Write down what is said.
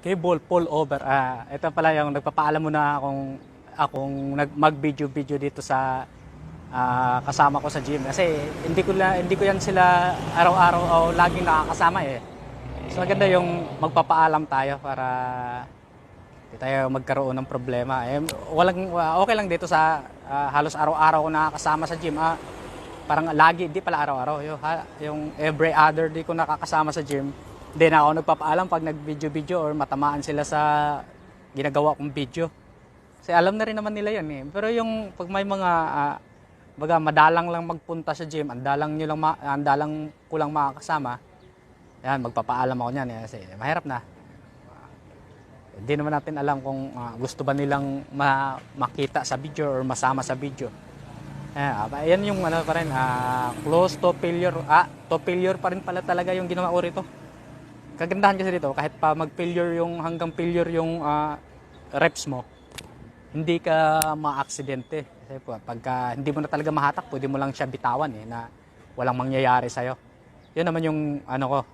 cable pull over. Ito pala yung nagpapaalam muna akong mag-video dito sa kasama ko sa gym kasi hindi ko yan sila araw-araw o laging nakakasama eh. So maganda yung magpapaalam tayo para hindi tayo magkaroon ng problema. Okay lang dito sa halos araw-araw ko nakakasama sa gym. Parang lagi, hindi pala araw-araw. Yung every other day ko nakakasama sa gym, hindi na ako nagpapaalam pag nag-video or matamaan sila sa ginagawa kong video. Kasi alam na rin naman nila yan eh. Pero yung pag may mga madalang lang magpunta sa gym, andalang ko lang makakasama, yan, magpapaalam ako niyan. Kasi mahirap na. Hindi naman natin alam kung gusto ba nilang makita sa video or masama sa video. Yan yung pa rin, close to failure. To failure pa rin pala talaga yung ginawa ko rito. Kagandahan kasi dito, kahit pa mag-failure hanggang failure yung reps mo, hindi ka ma-aksidente. Kasi pagka hindi mo na talaga mahatak, pwede mo lang siya bitawan na walang mangyayari sa'yo. Yun naman yung ko,